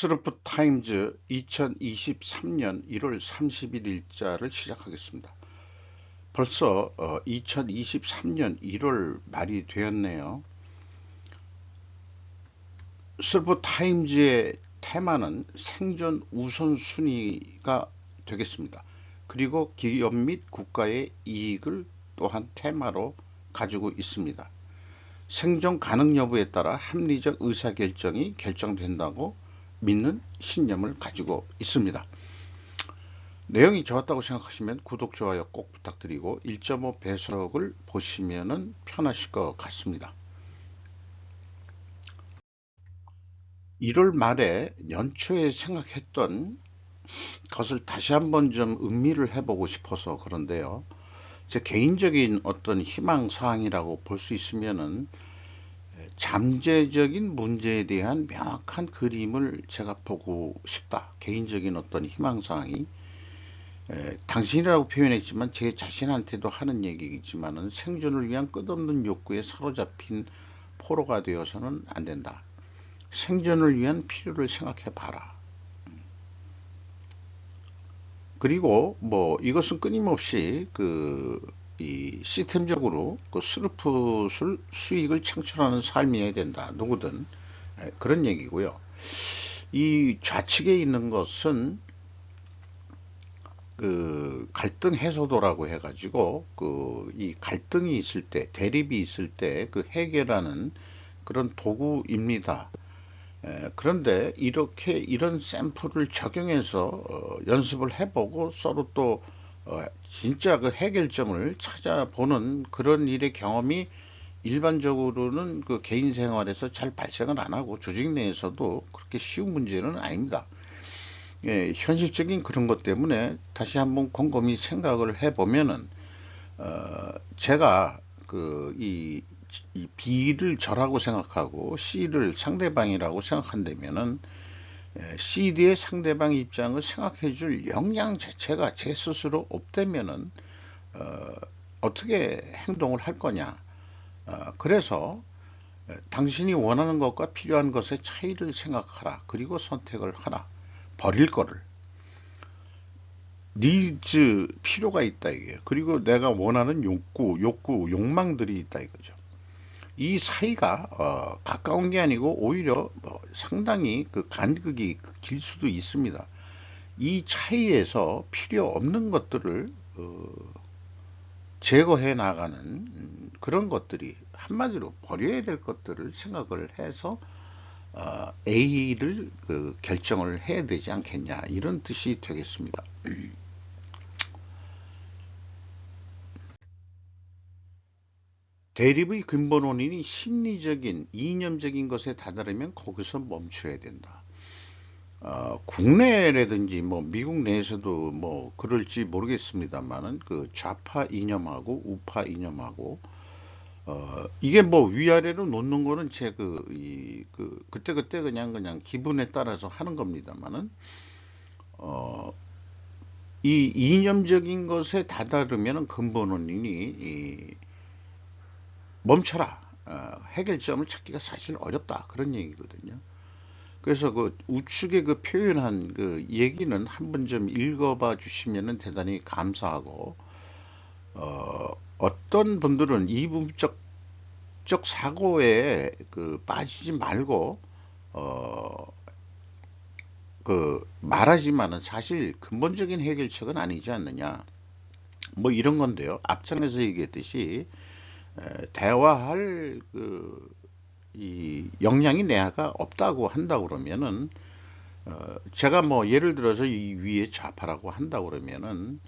스루프 타임즈 2023년 1월 31일자를 시작하겠습니다. 벌써 2023년 1월 말이 되었네요. 스루프 타임즈의 테마는 생존 우선순위가 되겠습니다. 그리고 기업 및 국가의 이익을 또한 테마로 가지고 있습니다. 생존 가능 여부에 따라 합리적 의사결정이 결정된다고 믿는 신념을 가지고 있습니다. 내용이 좋았다고 생각하시면 구독, 좋아요 꼭 부탁드리고 1.5 배속을 보시면 편하실 것 같습니다. 1월 말에 연초에 생각했던 것을 다시 한번 좀 음미를 해보고 싶어서 그런데요. 제 개인적인 어떤 희망사항이라고 볼 수 있으면은 잠재적인 문제에 대한 명확한 그림을 제가 보고 싶다. 개인적인 어떤 희망사항이 당신이라고 표현했지만 제 자신한테도 하는 얘기이지만은 생존을 위한 끝없는 욕구에 사로잡힌 포로가 되어서는 안 된다. 생존을 위한 필요를 생각해 봐라. 그리고 뭐 이것은 끊임없이 이 시스템적으로 그 스루프 수익을 창출하는 삶이어야 된다. 누구든 그런 얘기고요. 이 좌측에 있는 것은 그 갈등 해소도라고 해가지고 이 갈등이 있을 때, 대립이 있을 때 그 해결하는 그런 도구입니다. 그런데 이렇게 이런 샘플을 적용해서 연습을 해보고 서로 또 진짜 그 해결점을 찾아보는 그런 일의 경험이 일반적으로는 그 개인 생활에서 잘 발생을 안 하고 조직 내에서도 그렇게 쉬운 문제는 아닙니다. 예, 현실적인 그런 것 때문에 다시 한번 곰곰이 생각을 해보면은 제가 이 B를 저라고 생각하고 C를 상대방이라고 생각한다면은 CD의 상대방 입장을 생각해 줄 역량 자체가 제 스스로 없다면은 어떻게 행동을 할 거냐. 그래서 당신이 원하는 것과 필요한 것의 차이를 생각하라. 그리고 선택을 하라. 버릴 거를. 니즈, 필요가 있다 이게. 그리고 내가 원하는 욕망들이 있다 이거죠. 이 사이가 가까운 게 아니고 오히려 상당히 그 간극이 길 수도 있습니다. 이 차이에서 필요 없는 것들을 제거해 나가는 그런 것들이 한마디로 버려야 될 것들을 생각을 해서 A를 결정을 해야 되지 않겠냐 이런 뜻이 되겠습니다. 대립의 근본 원인이 심리적인 이념적인 것에 다다르면 거기서 멈춰야 된다. 국내라든지 뭐 미국 내에서도 뭐 그럴지 모르겠습니다만은 그 좌파 이념하고 우파 이념하고 이게 뭐 위아래로 놓는 거는 제 그때 그냥 기분에 따라서 하는 겁니다만은 이 이념적인 것에 다다르면 근본 원인이 멈춰라. 해결점을 찾기가 사실 어렵다. 그런 얘기거든요. 그래서 그 우측에 그 표현한 그 얘기는 한번 좀 읽어봐 주시면 대단히 감사하고, 어떤 분들은 이분적 사고에 빠지지 말고, 어, 말하지만은 사실 근본적인 해결책은 아니지 않느냐. 뭐 이런 건데요. 앞장에서 얘기했듯이, 대화할 이 역량이 내가 없다고 한다고 그러면은 제가 뭐 예를 들어서 이 위에 좌파라고 한다고 그러면은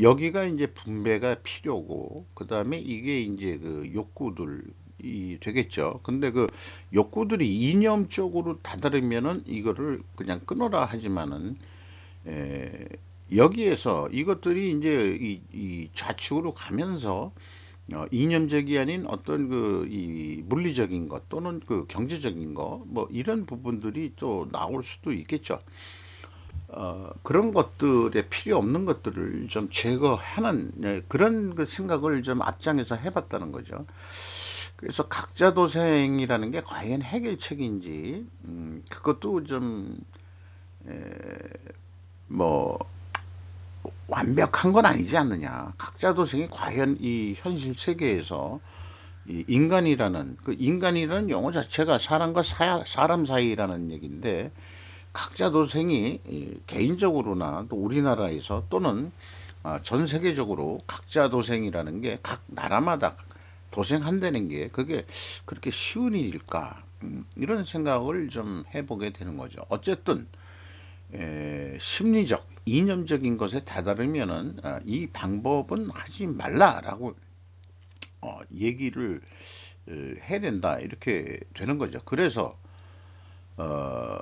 여기가 이제 분배가 필요고 그 다음에 이게 이제 그 욕구들이 되겠죠. 근데 그 욕구들이 이념적으로 다다르면은 이거를 그냥 끊어라 하지만은 에, 여기에서 이것들이 이제 이 좌측으로 가면서 이념적이 아닌 어떤 이 물리적인 것 또는 그 경제적인 거 뭐 이런 부분들이 또 나올 수도 있겠죠. 그런 것들에 필요 없는 것들을 좀 제거하는 그런 그 생각을 좀 앞장에서 해봤다는 거죠. 그래서 각자 도생이라는 게 과연 해결책인지, 그것도 좀, 뭐, 완벽한 건 아니지 않느냐. 각자 도생이 과연 이 현실 세계에서 이 인간이라는, 그 인간이라는 용어 자체가 사람과 사람 사이라는 얘기인데, 각자 도생이 개인적으로나 또 우리나라에서 또는 전 세계적으로 각자 도생이라는 게 각 나라마다 도생한다는 게 그게 그렇게 쉬운 일일까? 이런 생각을 좀 해보게 되는 거죠. 어쨌든 심리적, 이념적인 것에 다다르면은 이 방법은 하지 말라라고 얘기를 해야 된다 이렇게 되는 거죠. 그래서 어,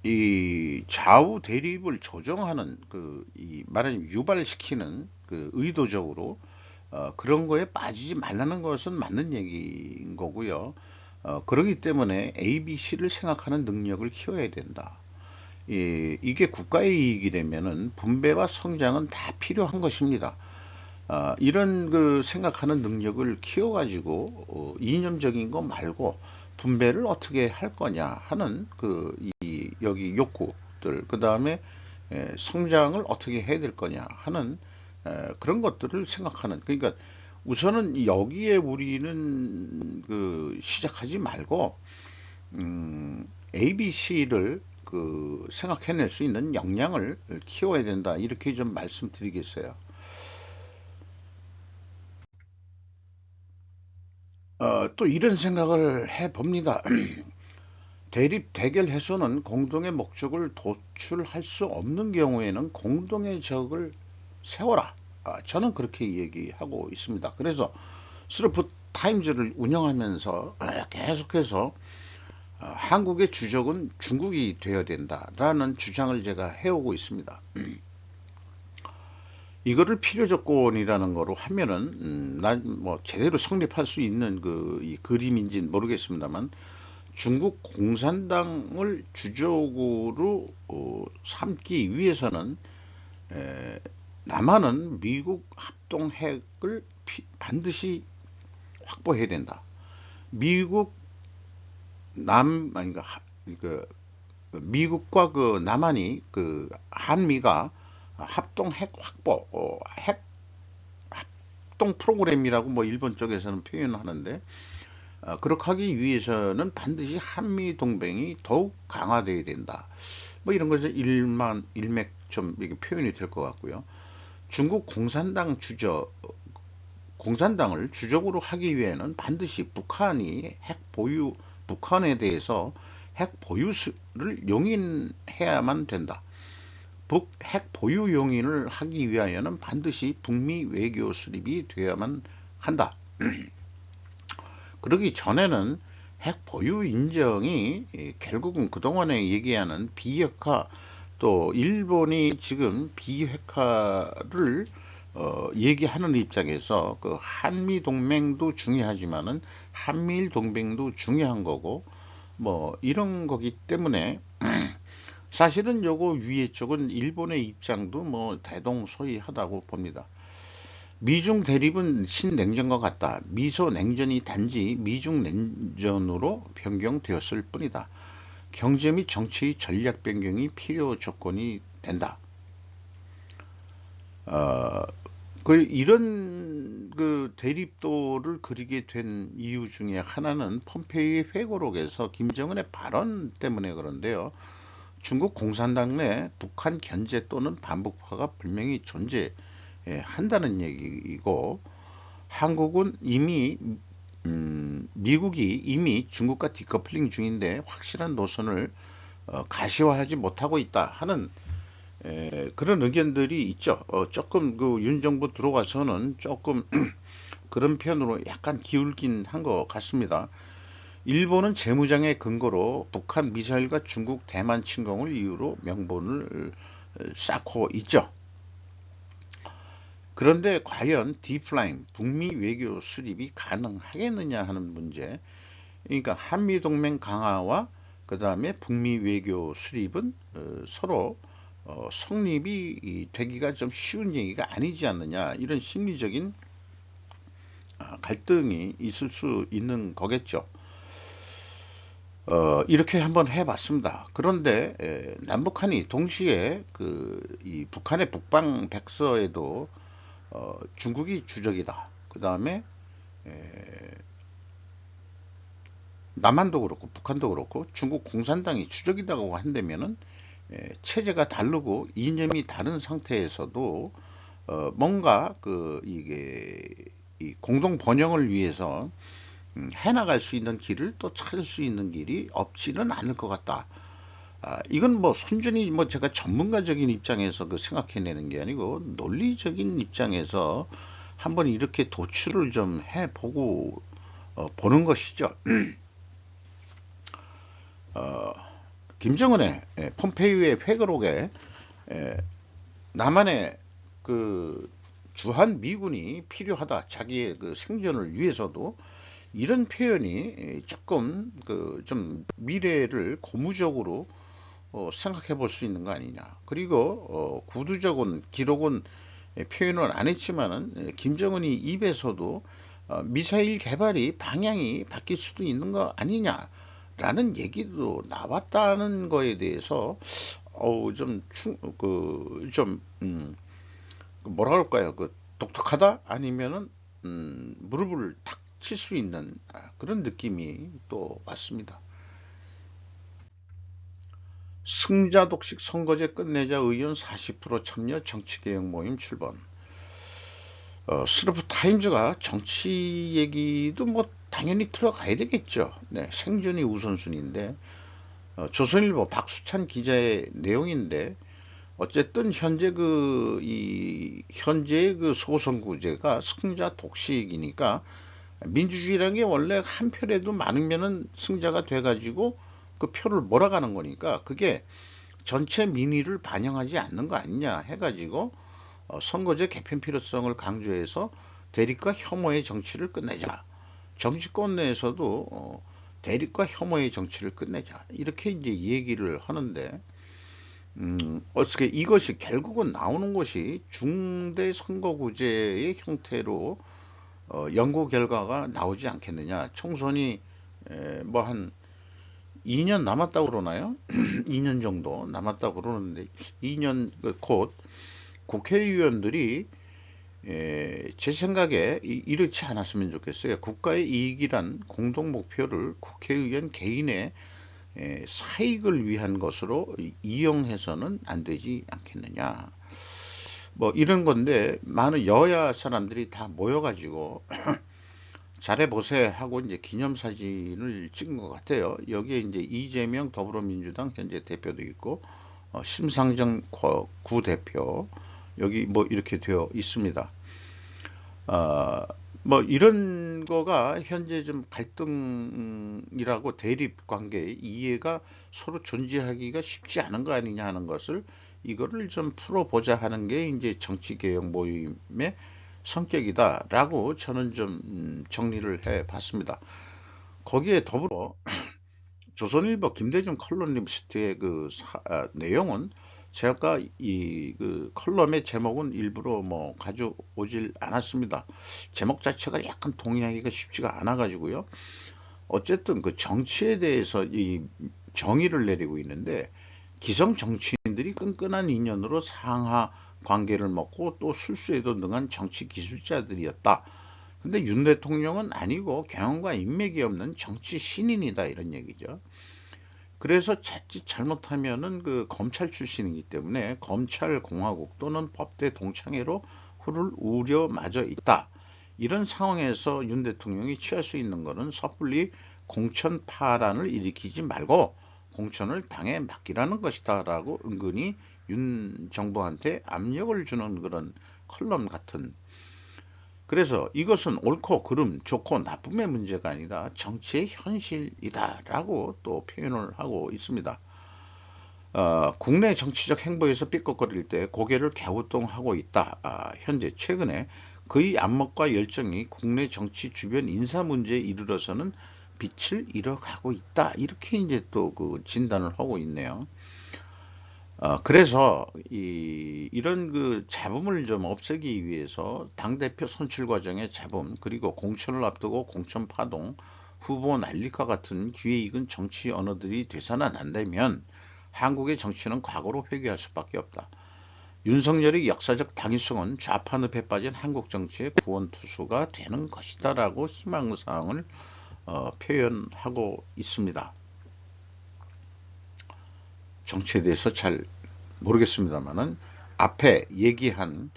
이 좌우 대립을 조정하는 이 말하자면 유발시키는 그 의도적으로 그런 거에 빠지지 말라는 것은 맞는 얘기인 거고요. 그러기 때문에 ABC를 생각하는 능력을 키워야 된다. 이게 국가의 이익이 되면은 분배와 성장은 다 필요한 것입니다. 이런 그 생각하는 능력을 키워가지고 이념적인 거 말고 분배를 어떻게 할 거냐 하는 여기 욕구들, 그 다음에 성장을 어떻게 해야 될 거냐 하는 그런 것들을 생각하는, 그러니까 우선은 여기에 우리는 시작하지 말고 ABC를 생각해낼 수 있는 역량을 키워야 된다 이렇게 좀 말씀드리겠어요. 또 이런 생각을 해봅니다. 대립 대결 해소는 공동의 목적을 도출할 수 없는 경우에는 공동의 적을 세워라. 저는 그렇게 얘기하고 있습니다. 그래서 스루프 타임즈를 운영하면서 계속해서 한국의 주적은 중국이 되어야 된다라는 주장을 제가 해오고 있습니다. 이거를 필요 조건이라는 거로 하면은 난 뭐 제대로 성립할 수 있는 이 그림인지는 모르겠습니다만 중국 공산당을 주적으로 삼기 위해서는 에, 남한은 미국 합동핵을 반드시 확보해야 된다. 미국 아니 그 미국과 남한이 한미가 합동 핵 확보, 핵 합동 프로그램이라고 뭐 일본 쪽에서는 표현하는데 그렇게 하기 위해서는 반드시 한미 동맹이 더욱 강화돼야 된다. 뭐 이런 것이 일맥 좀 이렇게 표현이 될 것 같고요. 중국 공산당을 주적으로 하기 위해는 반드시 북한에 대해서 핵 보유를 용인해야만 된다. 핵 보유 용인을 하기 위하여는 반드시 북미 외교 수립이 되어야만 한다. 그러기 전에는 핵 보유 인정이 결국은 그동안에 얘기하는 비핵화, 또 일본이 지금 비핵화를 얘기하는 입장에서 한미 동맹도 중요하지만은 한미일 동맹도 중요한 거고 뭐 이런 거기 때문에 사실은 요거 위에 쪽은 일본의 입장도 뭐 대동소이하다고 봅니다. 미중 대립은 신냉전과 같다. 미소 냉전이 단지 미중 냉전으로 변경되었을 뿐이다. 경제 및 정치의 전략 변경이 필요 조건이 된다. 어, 이런 대립도를 그리게 된 이유 중에 하나는 폼페이의 회고록에서 김정은의 발언 때문에 그런데요. 중국 공산당 내 북한 견제 또는 반북화가 분명히 존재한다는 얘기이고, 한국은 미국이 이미 중국과 디커플링 중인데 확실한 노선을 가시화하지 못하고 있다 하는 그런 의견들이 있죠. 조금 윤 정부 들어와서는 조금 그런 편으로 약간 기울긴 한 것 같습니다. 일본은 재무장의 근거로 북한 미사일과 중국 대만 침공을 이유로 명분을 쌓고 있죠. 그런데 과연 디플라임, 북미 외교 수립이 가능하겠느냐 하는 문제. 그러니까 한미동맹 강화와 그 다음에 북미 외교 수립은 서로 성립이 되기가 좀 쉬운 얘기가 아니지 않느냐 이런 심리적인 갈등이 있을 수 있는 거겠죠. 이렇게 한번 해봤습니다. 그런데 남북한이 동시에 이 북한의 북방 백서에도 중국이 주적이다. 그 다음에 남한도 그렇고 북한도 그렇고 중국 공산당이 주적이라고 한다면은 체제가 다르고 이념이 다른 상태에서도 뭔가 이게 이 공동 번영을 위해서 해나갈 수 있는 길을 또 찾을 수 있는 길이 없지는 않을 것 같다. 이건 뭐 순전히 뭐 제가 전문가적인 입장에서 생각해내는 게 아니고 논리적인 입장에서 한번 이렇게 도출을 좀 해보고 보는 것이죠. 어, 김정은의 폼페이오의 회고록에 남한의 그 주한 미군이 필요하다. 자기의 생존을 위해서도 이런 표현이 조금 좀 미래를 고무적으로 생각해 볼 수 있는 거 아니냐. 그리고 구두적인 기록은 표현을 안 했지만은 김정은이 입에서도 미사일 개발이 방향이 바뀔 수도 있는 거 아니냐라는 얘기도 나왔다는 거에 대해서 뭐라 그럴까요? 독특하다 아니면은 무릎을 탁 칠 수 있는 그런 느낌이 또 왔습니다. 승자 독식 선거제 끝내자 의원 40% 참여 정치개혁 모임 출범. 스루프 타임즈가 정치 얘기도 뭐 당연히 들어가야 되겠죠. 네, 생존이 우선순위인데 조선일보 박수찬 기자의 내용인데 어쨌든 현재 현재 소선구제가 승자 독식이니까 민주주의라는 게 원래 한 표라도 많으면은 승자가 돼가지고 그 표를 몰아가는 거니까 그게 전체 민의를 반영하지 않는 거 아니냐 해가지고 선거제 개편 필요성을 강조해서 대립과 혐오의 정치를 끝내자. 정치권 내에서도 대립과 혐오의 정치를 끝내자. 이렇게 이제 얘기를 하는데 어떻게 이것이 결국은 나오는 것이 중대 선거구제의 형태로 연구 결과가 나오지 않겠느냐. 총선이 뭐 한 2년 남았다고 그러나요? 2년 정도 남았다고 그러는데 2년 곧 국회의원들이 제 생각에 이렇지 않았으면 좋겠어요. 국가의 이익이란 공동 목표를 국회의원 개인의 사익을 위한 것으로 이용해서는 안 되지 않겠느냐. 뭐 이런 건데 많은 여야 사람들이 다 모여가지고 잘해보세 하고 이제 기념사진을 찍은 것 같아요. 여기에 이제 이재명 더불어민주당 현재 대표도 있고 심상정 구대표 여기 뭐 이렇게 되어 있습니다. 뭐 이런 거가 현재 좀 갈등이라고 대립 관계 이해가 서로 존재하기가 쉽지 않은 거 아니냐 하는 것을 이거를 좀 풀어보자 하는 게 이제 정치개혁 모임의 성격이다라고 저는 좀 정리를 해 봤습니다. 거기에 더불어 조선일보 김대중 컬럼니스트의 내용은 제가 컬럼의 제목은 일부러 뭐 가져오질 않았습니다. 제목 자체가 약간 동의하기가 쉽지가 않아 가지고요. 어쨌든 정치에 대해서 이 정의를 내리고 있는데 기성 정치인들이 끈끈한 인연으로 상하 관계를 맺고 또 술수에도 능한 정치 기술자들이었다. 근데 윤 대통령은 아니고 경험과 인맥이 없는 정치 신인이다 이런 얘기죠. 그래서 자칫 잘못하면은 검찰 출신이기 때문에 검찰 공화국 또는 법대 동창회로 흐를 우려마저 있다. 이런 상황에서 윤 대통령이 취할 수 있는 것은 섣불리 공천 파란을 일으키지 말고 공천을 당에 맡기라는 것이다 라고 은근히 윤 정부한테 압력을 주는 그런 컬럼 같은. 그래서 이것은 옳고 그름 좋고 나쁨의 문제가 아니라 정치의 현실이다 라고 또 표현을 하고 있습니다. 국내 정치적 행보에서 삐걱거릴 때 고개를 갸우뚱하고 있다. 현재 최근에 그의 안목과 열정이 국내 정치 주변 인사 문제에 이르러서는 빛을 잃어가고 있다. 이렇게 이제 또 진단을 하고 있네요. 그래서 이런 그 잡음을 좀 없애기 위해서 당대표 선출 과정의 잡음, 그리고 공천을 앞두고 공천 파동, 후보 난립과 같은 기회 익은 정치 언어들이 되서는 안 되면 한국의 정치는 과거로 회귀할 수밖에 없다. 윤석열의 역사적 당위성은 좌파 늪에 빠진 한국 정치의 구원투수가 되는 것이다라고 희망사항을 표현하고 있습니다. 정치에 대해서 잘 모르겠습니다만은 앞에 얘기한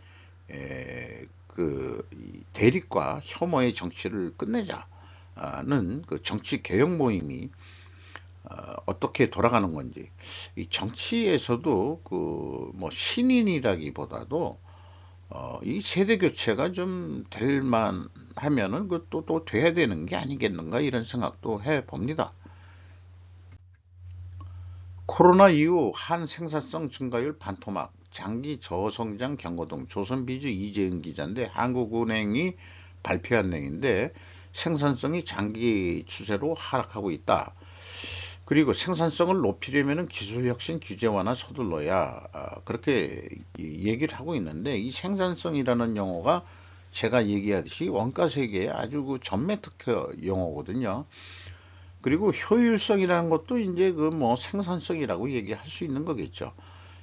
그 대립과 혐오의 정치를 끝내자는 그 정치 개혁 모임이 어떻게 돌아가는 건지, 이 정치에서도 그 뭐 신인이라기보다도 이 세대 교체가 좀 될만 하면은 그또 돼야 되는 게 아니겠는가 이런 생각도 해 봅니다. 코로나 이후 한 생산성 증가율 반토막, 장기 저성장 경고등. 조선비즈 이재은 기자인데 한국은행이 발표한 내용인데 생산성이 장기 추세로 하락하고 있다. 그리고 생산성을 높이려면 기술혁신 규제 완화 서둘러야, 그렇게 얘기를 하고 있는데, 이 생산성이라는 용어가 제가 얘기하듯이 원가 세계의 아주 그 전매 특허 용어거든요. 그리고 효율성이라는 것도 이제 그 뭐 생산성이라고 얘기할 수 있는 거겠죠.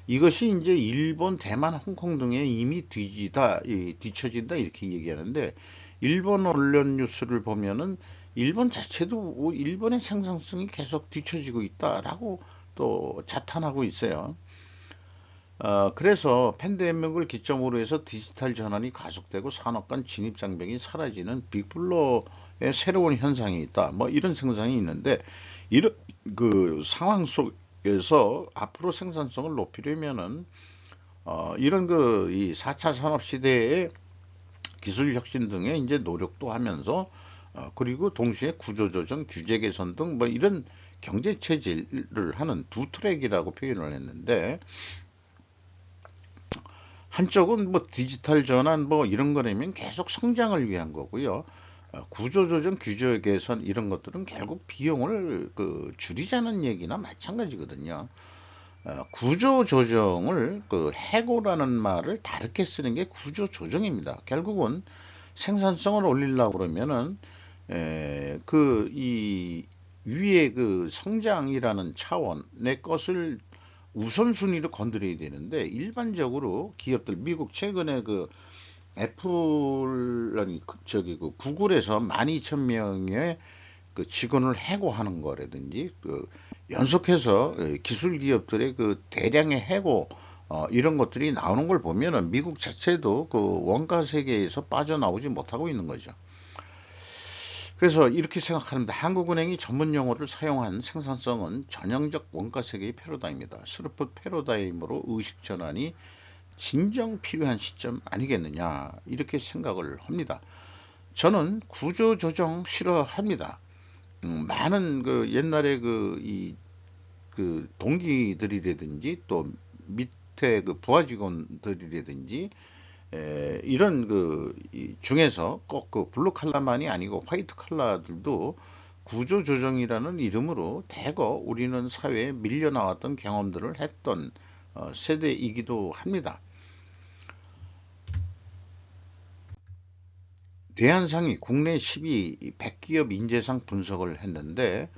이것이 이제 일본, 대만, 홍콩 등에 이미 뒤처진다 이렇게 얘기하는데, 일본 언론 뉴스를 보면은 일본 자체도 일본의 생산성이 계속 뒤처지고 있다라고 또 자탄하고 있어요. 그래서 팬데믹을 기점으로 해서 디지털 전환이 가속되고 산업 간 진입 장벽이 사라지는 빅블러의 새로운 현상이 있다. 뭐 이런 생각이 있는데, 이런 그 상황 속에서 앞으로 생산성을 높이려면은 이런 그 이 4차 산업 시대의 기술 혁신 등의 이제 노력도 하면서, 그리고 동시에 구조조정, 규제 개선 등 뭐 이런 경제 체질을 하는 두 트랙이라고 표현을 했는데, 한쪽은 뭐 디지털 전환 뭐 이런 거라면 계속 성장을 위한 거고요. 구조조정, 규제 개선 이런 것들은 결국 비용을 그 줄이자는 얘기나 마찬가지거든요. 구조조정을 그 해고라는 말을 다르게 쓰는 게 구조조정입니다. 결국은 생산성을 올리려고 그러면은 그 이 위에 그 성장이라는 차원의 것을 우선순위로 건드려야 되는데, 일반적으로 기업들 미국 최근에 그 애플 아니 저기 그 구글에서 12,000명의 그 직원을 해고하는 거라든지, 그 연속해서 기술 기업들의 그 대량의 해고 이런 것들이 나오는 걸 보면은 미국 자체도 그 원가 세계에서 빠져나오지 못하고 있는 거죠. 그래서 이렇게 생각합니다. 한국은행이 전문 용어를 사용한 생산성은 전형적 원가 세계의 패러다임이다. 스루풋 패러다임으로 의식 전환이 진정 필요한 시점 아니겠느냐 이렇게 생각을 합니다. 저는 구조조정 싫어합니다. 많은 그 옛날에 그 동기들이라든지 또 밑에 그 부하 직원들이라든지 이런 중에서 꼭 그 블루 칼라만이 아니고 화이트 칼라들도 구조조정이라는 이름으로 대거 우리는 사회에 밀려나왔던 경험들을 했던 세대이기도 합니다. 대한상이 국내 12 100기업 인재상 분석을 했는데,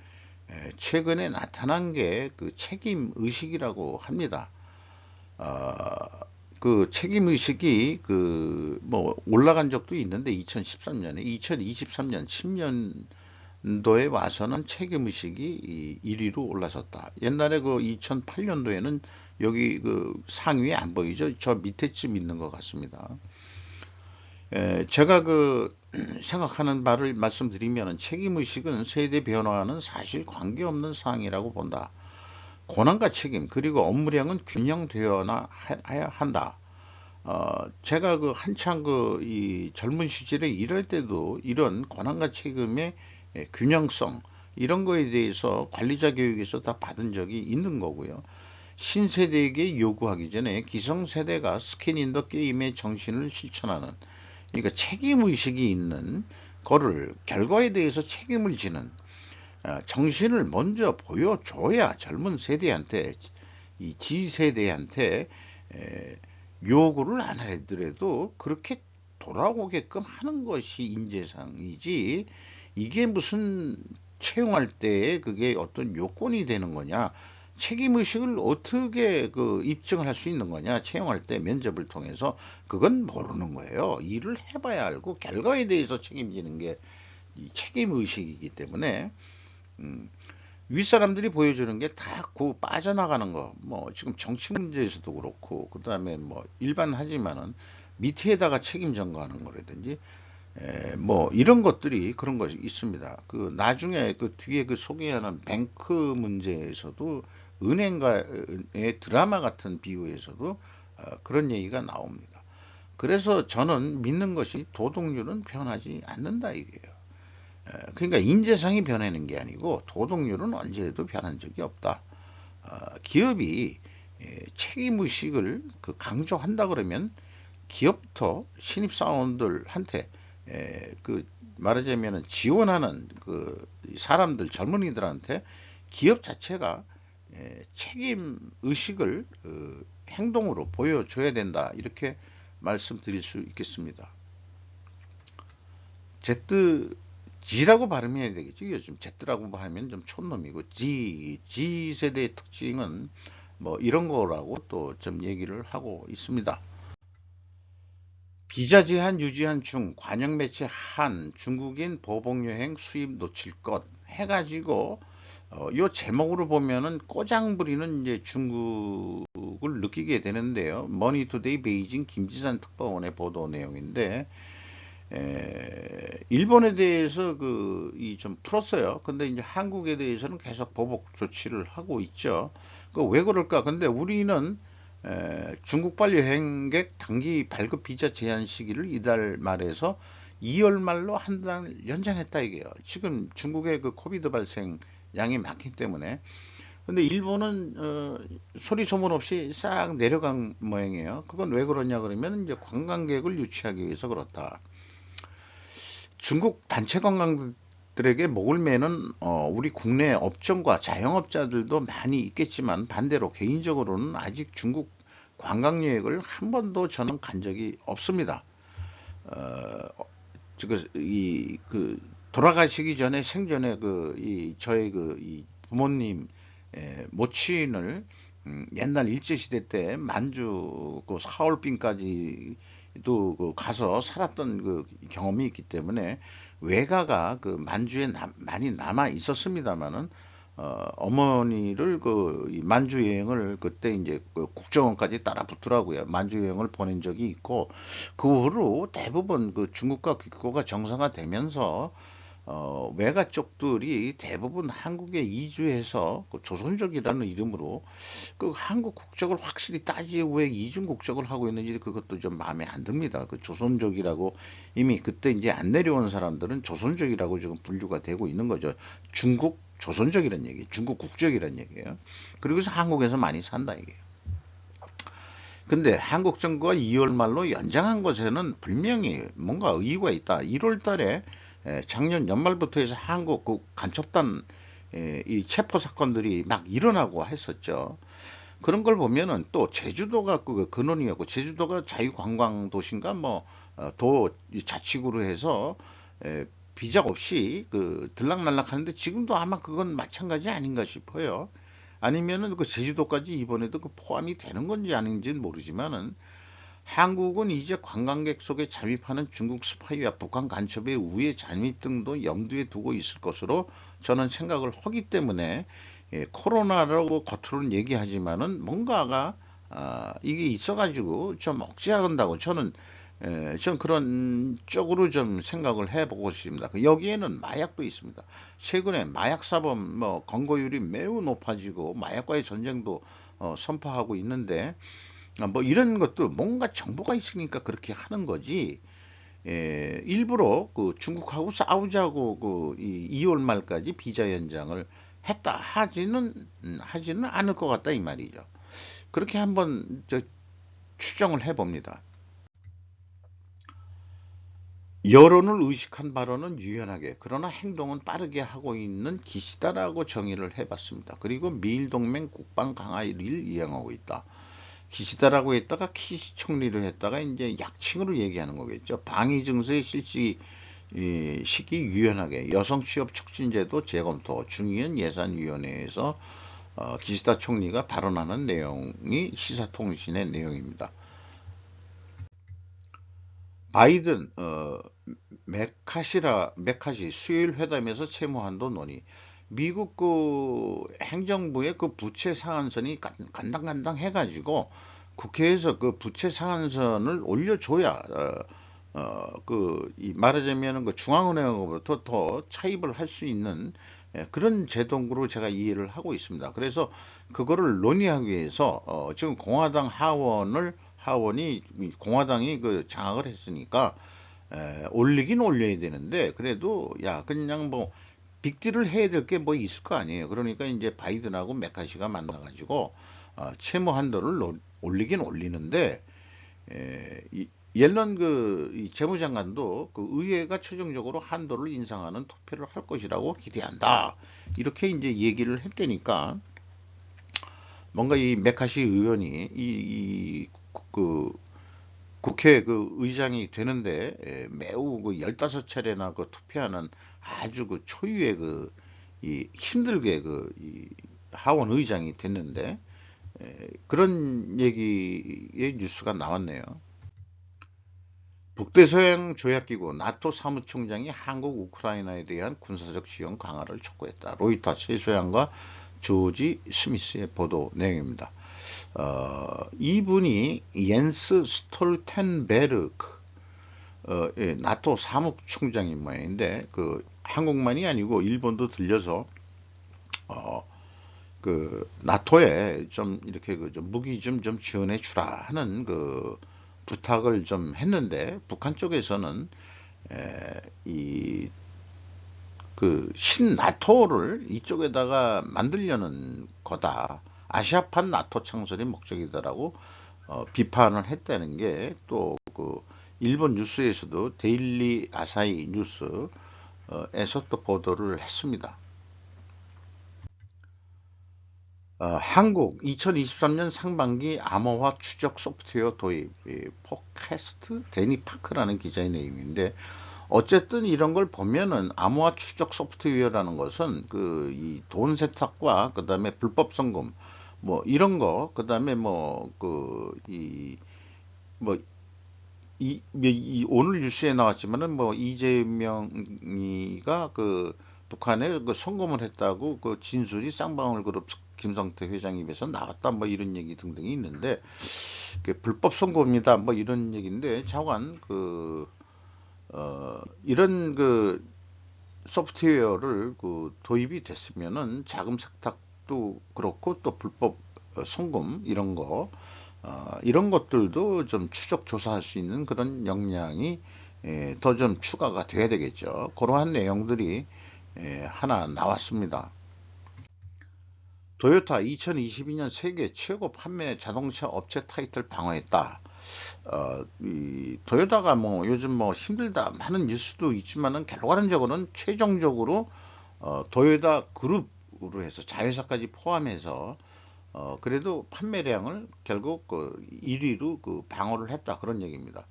최근에 나타난 게 그 책임 의식이라고 합니다. 어, 그 책임 의식이 그 뭐 올라간 적도 있는데 2013년에 2023년 10년도에 와서는 책임 의식이 1위로 올라섰다. 옛날에 그 2008년도에는 여기 그 상위에 안 보이죠? 저 밑에쯤 있는 것 같습니다. 제가 그 생각하는 바를 말씀드리면, 책임의식은 세대 변화와는 사실 관계없는 사항이라고 본다. 권한과 책임 그리고 업무량은 균형되어야 한다. 제가 그 한창 그 이 젊은 시절에 일할 때도 이런 권한과 책임의 균형성 이런 거에 대해서 관리자 교육에서 다 받은 적이 있는 거고요. 신세대에게 요구하기 전에 기성세대가 스킨 인 더 게임의 정신을 실천하는, 그러니까 책임 의식이 있는 거를 결과에 대해서 책임을 지는 정신을 먼저 보여줘야 젊은 세대한테 이 G세대한테 요구를 안 하더라도 그렇게 돌아오게끔 하는 것이 인재상이지, 이게 무슨 채용할 때 그게 어떤 요건이 되는 거냐, 책임의식을 어떻게 그 입증을 할 수 있는 거냐, 채용할 때 면접을 통해서. 그건 모르는 거예요. 일을 해봐야 알고 결과에 대해서 책임지는 게 이 책임의식이기 때문에, 음, 윗사람들이 보여주는 게 다 그 빠져나가는 거, 뭐 지금 정치 문제에서도 그렇고, 그 다음에 뭐 일반하지만은 밑에다가 책임 전가하는 거라든지, 뭐 이런 것들이 그런 것이 있습니다. 그 나중에 그 뒤에 그 소개하는 뱅크 문제에서도, 은행가의 드라마 같은 비유에서도 그런 얘기가 나옵니다. 그래서 저는 믿는 것이 도덕률은 변하지 않는다 이게요. 그러니까 인재상이 변하는 게 아니고 도덕률은 언제도 변한 적이 없다. 기업이 책임의식을 그 강조한다 그러면 기업부터 신입사원들한테 그 말하자면 지원하는 그 사람들, 젊은이들한테 기업 자체가 책임 의식을 행동으로 보여줘야 된다, 이렇게 말씀드릴 수 있겠습니다. Z G라고 발음해야 되겠죠. 요즘 Z라고 하면 좀 촌놈이고, G 세대의 특징은 뭐 이런 거라고 또 좀 얘기를 하고 있습니다. 비자 제한 유지한 중, 관영 매체 한, 중국인 보복 여행 수입 놓칠 것 해가지고, 요 제목으로 보면은 꼬장 부리는 이제 중국을 느끼게 되는데요. 머니투데이 베이징 김지산 특파원의 보도 내용인데, 일본에 대해서 그 이 좀 풀었어요. 근데 이제 한국에 대해서는 계속 보복 조치를 하고 있죠. 그 왜 그럴까? 근데 우리는 중국발 여행객 단기 발급 비자 제한 시기를 이달 말에서 2월 말로 한 달 연장했다 이게요. 지금 중국의 그 코비드 발생 양이 많기 때문에. 근데 일본은 소리 소문 없이 싹 내려간 모양이에요. 그건 왜 그러냐 그러면 이제 관광객을 유치하기 위해서 그렇다. 중국 단체 관광들에게 목을 매는 우리 국내 업종과 자영업자들도 많이 있겠지만, 반대로 개인적으로는 아직 중국 관광여행을 한 번도 저는 간 적이 없습니다. 어, 그 돌아가시기 전에 생전에 저의 이 부모님 모친을, 옛날 일제시대 때 만주 그 사월빈까지도 그 가서 살았던 그 경험이 있기 때문에, 외가가 그 만주에 많이 남아 있었습니다만은, 어머니를 이 만주 여행을 그때 이제 그 국정원까지 따라 붙더라고요. 만주 여행을 보낸 적이 있고, 그 후로 대부분 그 중국과 국교가 정상화되면서 외가 쪽들이 대부분 한국에 이주해서 그 조선족이라는 이름으로 그 한국 국적을 확실히 따지고 왜 이중 국적을 하고 있는지, 그것도 좀 마음에 안 듭니다. 그 조선족이라고 이미 그때 이제 안 내려온 사람들은 조선족이라고 지금 분류가 되고 있는 거죠. 중국 조선족이란 얘기, 중국 국적이란 얘기예요. 그리고서 한국에서 많이 산다 이게. 근데 한국 정부가 2월 말로 연장한 것에는 분명히 뭔가 의의가 있다. 1월 달에 작년 연말부터 해서 한국 그 간첩단 이 체포 사건들이 막 일어나고 했었죠. 그런 걸 보면은 또 제주도가 그 근원이었고, 제주도가 자유관광 도시인가 도 자치구로 해서 비자 없이 그 들락날락하는데, 지금도 아마 그건 마찬가지 아닌가 싶어요. 아니면은 그 제주도까지 이번에도 그 포함이 되는 건지 아닌지는 모르지만은, 한국은 이제 관광객 속에 잠입하는 중국 스파이와 북한 간첩의 우회 잠입 등도 염두에 두고 있을 것으로 저는 생각을 하기 때문에, 코로나라고 겉으로는 얘기하지만은 뭔가가 이게 있어가지고 좀 억제한다고 전 그런 쪽으로 좀 생각을 해보고 싶습니다. 여기에는 마약도 있습니다. 최근에 마약 사범 검거율이 매우 높아지고 마약과의 전쟁도 선포하고 있는데, 뭐 이런 것도 뭔가 정보가 있으니까 그렇게 하는 거지. 일부러 그 중국하고 싸우자고 2월 말까지 비자 연장을 했다 하지는 않을 것 같다 이 말이죠. 그렇게 한번 추정을 해봅니다. 여론을 의식한 발언은 유연하게 그러나 행동은 빠르게 하고 있는 기시다라고 정의를 해봤습니다. 그리고 미일동맹 국방 강화를 이행하고 있다. 기시다라고 했다가 키시 총리로 했다가 이제 약칭으로 얘기하는 거겠죠. 방위 증세의 실시 시기 유연하게 여성 취업 촉진제도 재검토 중의원 예산위원회에서 기시다 총리가 발언하는 내용이 시사통신의 내용입니다. 바이든 메카시 수요일 회담에서 채무한도 논의. 미국 그 행정부의 그 부채 상한선이 간당간당 해가지고 국회에서 그 부채 상한선을 올려줘야 말하자면은 그 중앙은행으로부터 더 차입을 할 수 있는 그런 제도로 제가 이해를 하고 있습니다. 그래서 그거를 논의하기 위해서 지금 공화당 하원이 공화당이 그 장악을 했으니까 올리긴 올려야 되는데 그래도 야 그냥 뭐 빅딜을 해야 될 게 뭐 있을 거 아니에요. 그러니까 이제 바이든하고 메카시가 만나가지고 채무 한도를 올리긴 올리는데 옐런 이 재무장관도 그 의회가 최종적으로 한도를 인상하는 투표를 할 것이라고 기대한다. 이렇게 이제 얘기를 했다니까 뭔가 이 메카시 의원이 그 국회 그 의장이 되는데 매우 그 15차례나 그 투표하는 아주 그 초유의 이 힘들게 이 하원 의장이 됐는데 그런 얘기의 뉴스가 나왔네요. 북대서양 조약기구 나토 사무총장이 한국 우크라이나에 대한 군사적 지원 강화를 촉구했다. 로이터 최소양과 조지 스미스의 보도 내용입니다. 이분이 옌스 스톨텐베르크 예, 나토 사무총장인 모양인데 그 한국만이 아니고 일본도 들려서 어, 그 나토에 좀 이렇게 그좀 무기 좀 지원해 주라 하는 그 부탁을 좀 했는데 북한 쪽에서는 이 그 신나토를 이쪽에다가 만들려는 거다. 아시아판 나토 창설이 목적이다라고 비판을 했다는 게 또 그 일본 뉴스에서도 데일리 아사히 뉴스에서 또 보도를 했습니다. 한국 2023년 상반기 암호화 추적 소프트웨어 도입, 포캐스트 데니파크라는 기자의 내용인데 어쨌든 이런 걸 보면은 암호화 추적 소프트웨어라는 것은 그 이 돈 세탁과 그다음에 불법 송금 뭐 이런 거 그다음에 뭐 그 이 뭐 오늘 뉴스에 나왔지만은 뭐 이재명이가 그 북한에 그 송금을 했다고 그 진술이 쌍방울 그룹 김성태 회장 입에서 나왔다 뭐 이런 얘기 등등이 있는데 그 불법 송금이다 뭐 이런 얘기인데 차관 이런 소프트웨어를 그 도입이 됐으면은 자금 세탁도 그렇고 또 불법 송금 이런 것들도 좀 추적 조사할 수 있는 그런 역량이 더 좀 추가가 돼야 되겠죠. 그러한 내용들이 하나 나왔습니다. 토요타 2022년 세계 최고 판매 자동차 업체 타이틀 방어했다. 이 토요타가 뭐 요즘 뭐 힘들다 많은 뉴스도 있지만은 결과론적으로는 최종적으로 토요타 그룹으로 해서 자회사까지 포함해서 그래도 판매량을 결국 그 1위로 그 방어를 했다 그런 얘기입니다.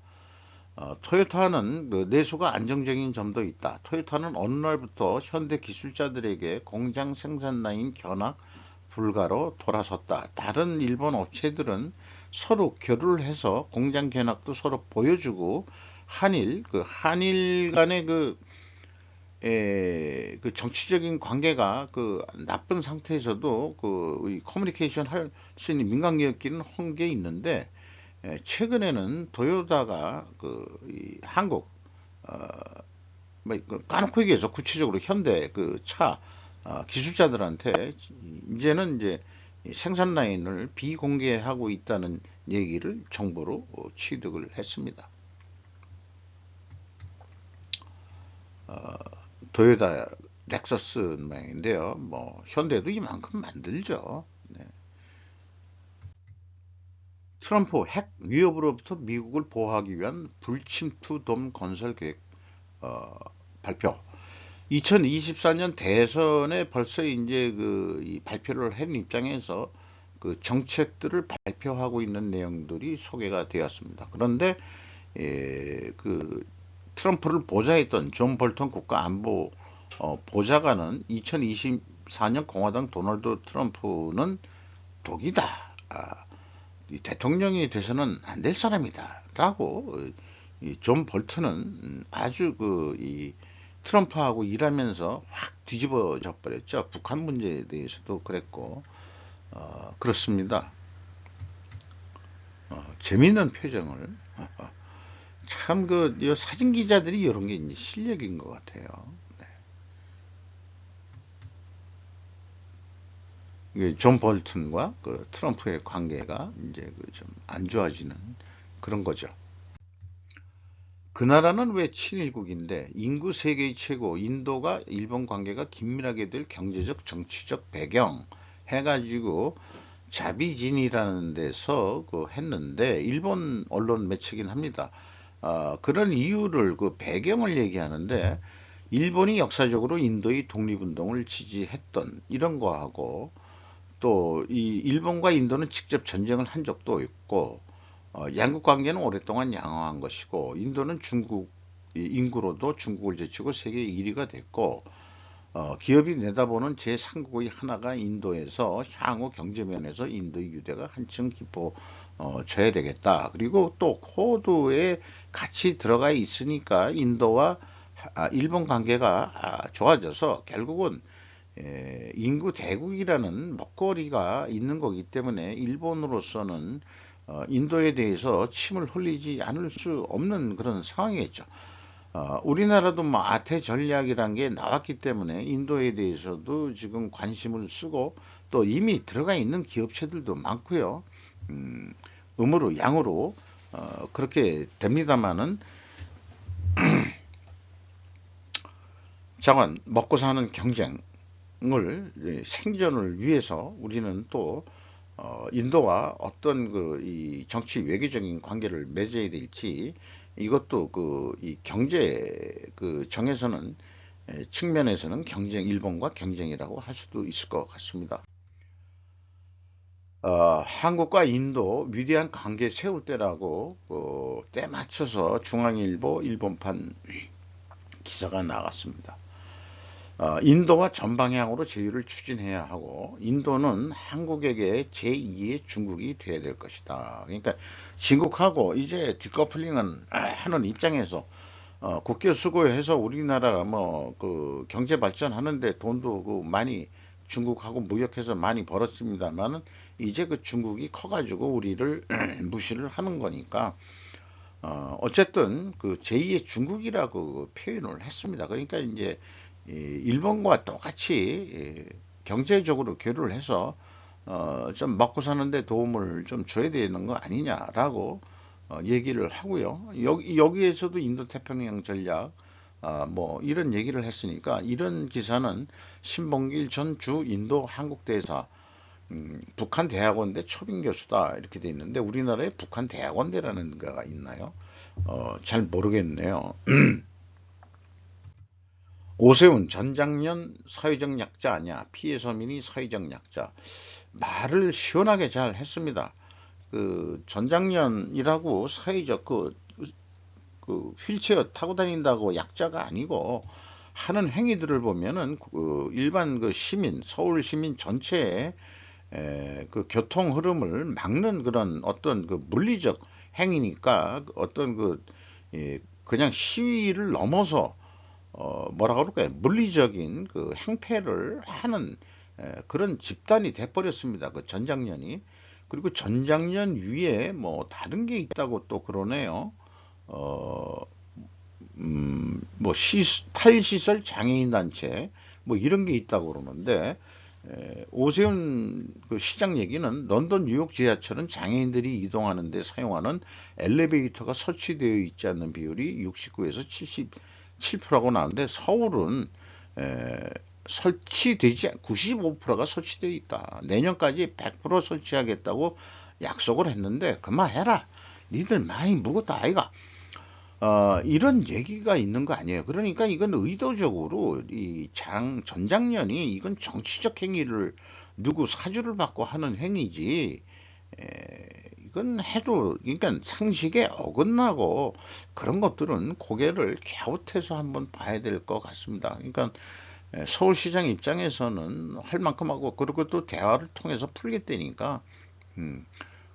토요타는 그 내수가 안정적인 점도 있다. 토요타는 어느 날부터 현대 기술자들에게 공장 생산 라인 견학 불가로 돌아섰다. 다른 일본 업체들은 서로 결의를 해서 공장 견학도 서로 보여주고 한일 간의 그 정치적인 관계가 그 나쁜 상태에서도 이 커뮤니케이션 할 수 있는 민간기업끼리는 한 게 있는데 최근에는 토요다가 이 한국 어, 뭐 까놓고 얘기해서 구체적으로 현대 그 차 기술자들한테 이제는 이제 생산 라인을 비공개하고 있다는 얘기를 정보로 취득을 했습니다. 토요타 렉서스 모양인데요. 뭐 현대도 이만큼 만들죠. 네. 트럼프 핵 위협으로부터 미국을 보호하기 위한 불침투 돔 건설 계획 발표. 2024년 대선에 벌써 이제 이 발표를 한 입장에서 그 정책들을 발표하고 있는 내용들이 소개가 되었습니다. 그런데 그 트럼프를 보좌했던 존 볼턴 국가안보 보좌관은 2024년 공화당 도널드 트럼프는 독이다. 이 대통령이 돼서는 안 될 사람이다. 라고 존 볼턴은 아주 이 트럼프하고 일하면서 확 뒤집어져 버렸죠. 북한 문제에 대해서도 그랬고 그렇습니다. 재미있는 표정을 참 사진 기자들이 이런 게 이제 실력인 것 같아요. 네. 존 볼턴과 그 트럼프의 관계가 이제 좀 안 좋아지는 그런 거죠. 그 나라는 왜 친일국인데 인구 세계의 최고 인도가 일본 관계가 긴밀하게 될 경제적 정치적 배경 해가지고 자비진이라는 데서 했는데 일본 언론 매체긴 합니다. 그런 이유를 그 배경을 얘기하는데 일본이 역사적으로 인도의 독립운동을 지지했던 이런 거하고 또 이 일본과 인도는 직접 전쟁을 한 적도 있고 양국 관계는 오랫동안 양호한 것이고 인도는 중국 인구로도 중국을 제치고 세계 1위가 됐고 기업이 내다보는 제3국의 하나가 인도에서 향후 경제면에서 인도의 유대가 한층 깊어져야 되겠다. 그리고 또 코드에 같이 들어가 있으니까 인도와 일본 관계가 좋아져서 결국은 인구 대국이라는 먹거리가 있는 거기 때문에 일본으로서는 인도에 대해서 침을 흘리지 않을 수 없는 그런 상황이겠죠. 우리나라도 뭐 아태 전략이란 게 나왔기 때문에 인도에 대해서도 지금 관심을 쓰고 또 이미 들어가 있는 기업체들도 많고요. 음으로 양으로 그렇게 됩니다만은 자관 먹고 사는 경쟁을 생존을 위해서 우리는 또 인도와 어떤 이 정치 외교적인 관계를 맺어야 될지 이것도 이 경제 정에서는 측면에서는 일본과 경쟁이라고 할 수도 있을 것 같습니다. 한국과 인도 위대한 관계 세울 때라고 때 맞춰서 중앙일보 일본판 기사가 나갔습니다. 인도와 전방향으로 제휴를 추진해야 하고 인도는 한국에게 제2의 중국이 돼야 될 것이다. 그러니까 중국하고 이제 디커플링은 하는 입장에서 국교 수고해서 우리나라가 경제 발전하는데 돈도 많이 중국하고 무역해서 많이 벌었습니다만은 이제 중국이 커가지고 우리를 무시를 하는 거니까 어쨌든 제2의 중국이라고 표현을 했습니다. 그러니까 이제 일본과 똑같이 경제적으로 교류를 해서 좀 먹고 사는데 도움을 좀 줘야 되는 거 아니냐라고 얘기를 하고요. 여기에서도 인도태평양 전략 뭐 이런 얘기를 했으니까 이런 기사는 신봉길 전 주 인도 한국대사 북한 대학원대 초빙 교수다 이렇게 돼 있는데 우리나라에 북한 대학원대라는 데가 있나요? 잘 모르겠네요. 오세훈 전장년 사회적 약자 아니야. 피해 서민이 사회적 약자. 말을 시원하게 잘 했습니다. 전장년이라고 사회적 휠체어 타고 다닌다고 약자가 아니고 하는 행위들을 보면은 일반 시민, 서울 시민 전체의 교통 흐름을 막는 그런 어떤 물리적 행위니까 어떤 그냥 시위를 넘어서 뭐라 그럴까요? 물리적인 행패를 하는 그런 집단이 돼버렸습니다. 전장년이. 그리고 전장년 위에 뭐 다른 게 있다고 또 그러네요. 뭐 탈시설 장애인 단체 뭐 이런 게 있다고 그러는데 오세훈 시장 얘기는 런던 뉴욕 지하철은 장애인들이 이동하는데 사용하는 엘리베이터가 설치되어 있지 않는 비율이 69에서 77%라고 나오는데 서울은 설치되지 95%가 설치되어 있다. 내년까지 100% 설치하겠다고 약속을 했는데 그만해라. 니들 많이 묵었다 아이가. 이런 얘기가 있는 거 아니에요. 그러니까 이건 의도적으로 전장년이 이건 정치적 행위를 누구 사주를 받고 하는 행위지, 이건 해도, 그러니까 상식에 어긋나고 그런 것들은 고개를 갸웃해서 한번 봐야 될 것 같습니다. 그러니까 서울시장 입장에서는 할 만큼 하고, 그리고 또 대화를 통해서 풀겠다니까, 음,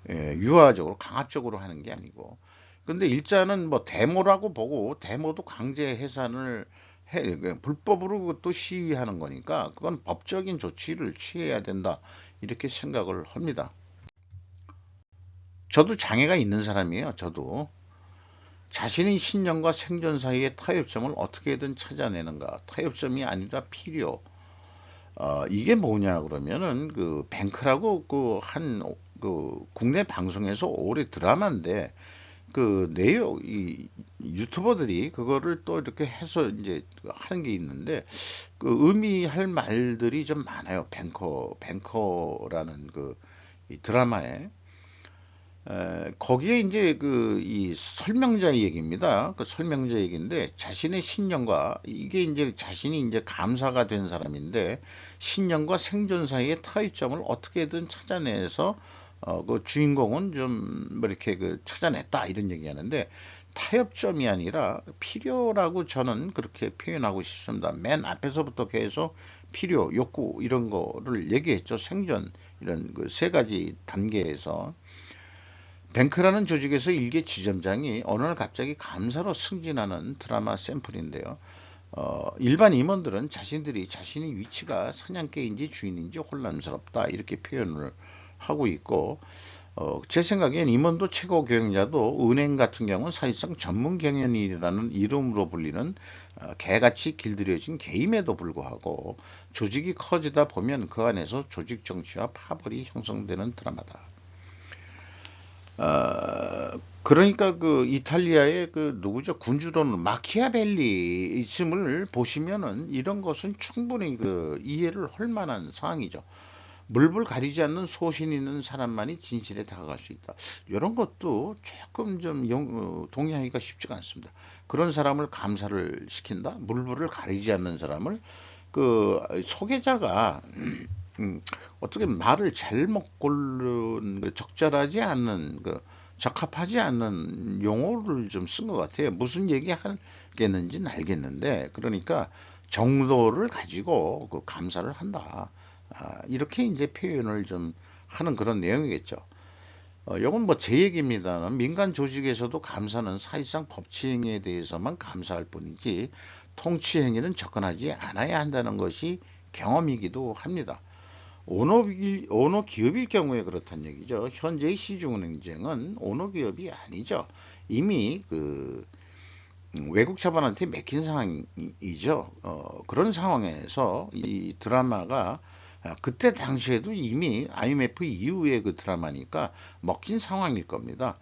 유화적으로 강압적으로 하는 게 아니고. 근데 일자는 뭐 데모라고 보고, 데모도 강제 해산을 불법으로 그것도 시위하는 거니까 그건 법적인 조치를 취해야 된다, 이렇게 생각을 합니다. 저도 장애가 있는 사람이에요. 저도 자신의 신념과 생존 사이의 타협점을 어떻게든 찾아내는가. 타협점이 아니라 필요. 이게 뭐냐 그러면은 그 뱅크라고 그 국내 방송에서 올해 드라마인데, 그 내용 이 유튜버들이 그거를 또 이렇게 해서 이제 하는 게 있는데, 그 의미할 말들이 좀 많아요. 뱅커라는 이 드라마에. 거기에 이제 이 설명자 얘기입니다. 그 설명자 얘기인데, 자신의 신념과 이게 이제 자신이 이제 감사가 된 사람인데, 신념과 생존 사이의 타협점을 어떻게든 찾아내서 그 주인공은 좀뭐 이렇게 찾아냈다, 이런 얘기하는데, 타협점이 아니라 필요라고 저는 그렇게 표현하고 싶습니다. 맨 앞에서부터 계속 필요, 욕구 이런 거를 얘기했죠. 생존 이런 그 세 가지 단계에서. 뱅크라는 조직에서 일개 지점장이 어느 날 갑자기 감사로 승진하는 드라마 샘플인데요. 일반 임원들은 자신들이 자신의 위치가 사냥개인지 주인인지 혼란스럽다, 이렇게 표현을 하고 있고, 제 생각엔 임원도 최고 경영자도 은행 같은 경우는 사실상 전문 경영인이라는 이름으로 불리는 개같이 길들여진 개임에도 불구하고, 조직이 커지다 보면 그 안에서 조직 정치와 파벌이 형성되는 드라마다. 그러니까 그 이탈리아의 그 누구죠? 군주로는 마키아벨리 있음을 보시면은 이런 것은 충분히 그 이해를 할 만한 사항이죠. 물불 가리지 않는 소신 있는 사람만이 진실에 다가갈 수 있다. 이런 것도 조금 좀 동의하기가 쉽지가 않습니다. 그런 사람을 감사를 시킨다? 물불을 가리지 않는 사람을, 그 소개자가 음, 어떻게 말을 잘못 고른 적절하지 않는 적합하지 않는 용어를 좀 쓴 것 같아요. 무슨 얘기 하겠는지는 알겠는데, 그러니까 정도를 가지고 그 감사를 한다. 이렇게 이제 표현을 좀 하는 그런 내용이겠죠. 이건 뭐 제 얘기입니다. 민간 조직에서도 감사는 사실상 법치행위에 대해서만 감사할 뿐이지 통치행위는 접근하지 않아야 한다는 것이 경험이기도 합니다. 오너 기업일 경우에 그렇다는 얘기죠. 현재의 시중은행쟁은 오너 기업이 아니죠. 이미 외국 자본한테 맥힌 상황이죠. 그런 상황에서 이 드라마가, 그때 당시에도 이미 IMF 이후의 그 드라마니까 먹힌 상황일 겁니다.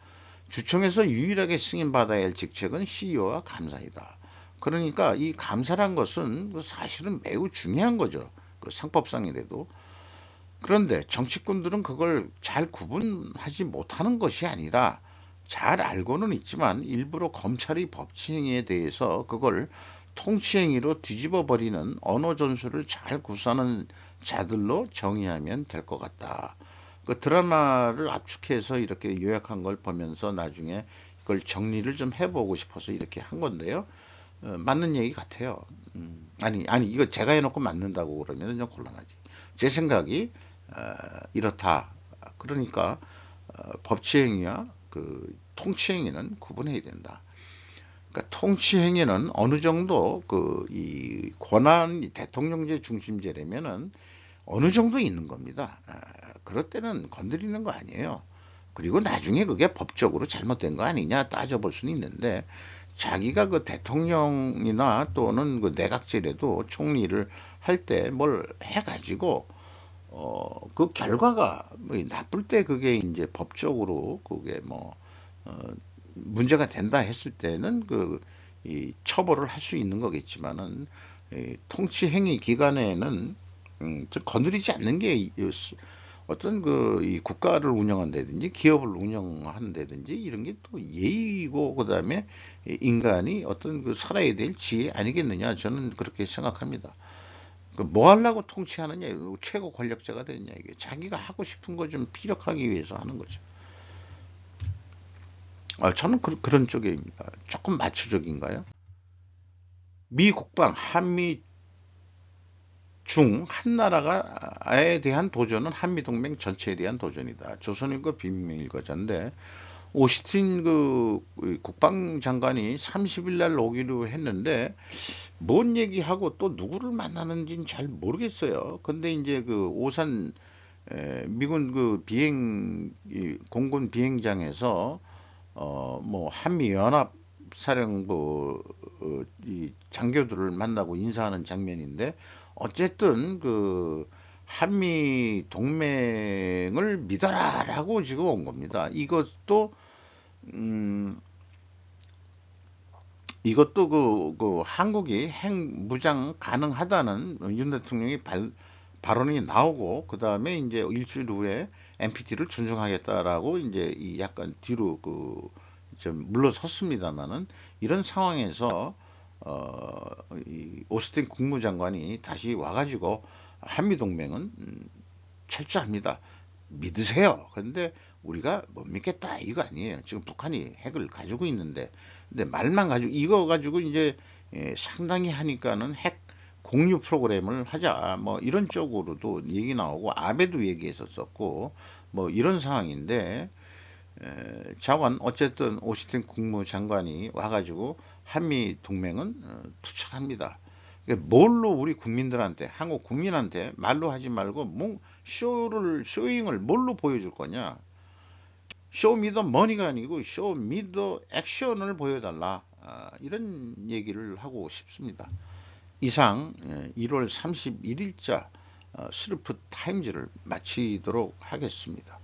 주총에서 유일하게 승인받아야 할 직책은 CEO와 감사이다. 그러니까 이 감사란 것은 사실은 매우 중요한 거죠. 그 상법상이라도. 그런데 정치꾼들은 그걸 잘 구분하지 못하는 것이 아니라, 잘 알고는 있지만 일부러 검찰의 법치행위에 대해서 그걸 통치행위로 뒤집어 버리는 언어 전술을 잘 구사하는 자들로 정의하면 될 것 같다. 그 드라마를 압축해서 이렇게 요약한 걸 보면서 나중에 그걸 정리를 좀 해보고 싶어서 이렇게 한 건데요. 맞는 얘기 같아요. 아니, 이거 제가 해놓고 맞는다고 그러면 좀 곤란하지. 제 생각이 이렇다. 그러니까 법치행위와 그 통치행위는 구분해야 된다. 그러니까 통치행위는 어느 정도 이 권한 대통령제 중심제라면은 어느 정도 있는 겁니다. 그럴 때는 건드리는 거 아니에요. 그리고 나중에 그게 법적으로 잘못된 거 아니냐 따져볼 수는 있는데, 자기가 그 대통령이나 또는 그 내각제라도 총리를 할 때 뭘 해가지고 그 결과가 뭐 나쁠 때 그게 이제 법적으로 그게 어, 문제가 된다 했을 때는 이 처벌을 할 수 있는 거겠지만은, 이 통치 행위 기간에는 좀 건드리지 않는 게 어떤 이 국가를 운영한다든지 기업을 운영한다든지 이런 게 또 예의이고 그다음에 인간이 어떤 살아야 될 지혜 아니겠느냐 저는 그렇게 생각합니다. 뭐 하려고 통치하느냐 최고 권력자가 되느냐 이게 자기가 하고 싶은 거 좀 피력하기 위해서 하는 거죠. 저는 런 쪽입니다. 조금 마초적인가요? 미 국방 한미 중 한 나라가에 대한 도전은 한미동맹 전체에 대한 도전이다. 조선일보 비밀거자인데 오스틴 국방장관이 30일 날 오기로 했는데 뭔 얘기하고 또 누구를 만나는지는 잘 모르겠어요. 근데 이제 오산 미군 공군 비행장에서 뭐 한미연합 사령부 이 장교들을 만나고 인사하는 장면인데 어쨌든 한미 동맹을 믿어라라고 지금 온 겁니다. 음, 이것도 한국이 핵 무장 가능하다는 윤 대통령이 발언이 나오고 그 다음에 이제 일주일 후에 NPT를 존중하겠다라고 이제 약간 뒤로 좀 물러섰습니다만은 이런 상황에서 이 오스틴 국무장관이 다시 와가지고 한미 동맹은 철저합니다. 믿으세요. 그런데 우리가 못 믿겠다 이거 아니에요. 지금 북한이 핵을 가지고 있는데, 근데 말만 가지고 이거 가지고 이제 상당히 하니까는 핵 공유 프로그램을 하자 뭐 이런 쪽으로도 얘기 나오고 아베도 얘기했었었고 뭐 이런 상황인데 자원 어쨌든 오스틴 국무장관이 와가지고 한미 동맹은 투철합니다. 뭘로 우리 국민들한테 한국 국민한테 말로 하지 말고 뭐 쇼잉을 뭘로 보여줄 거냐? 쇼미더 머니가 아니고 쇼미더 액션을 보여달라. 이런 얘기를 하고 싶습니다. 이상 1월 31일자 스루프 타임즈를 마치도록 하겠습니다.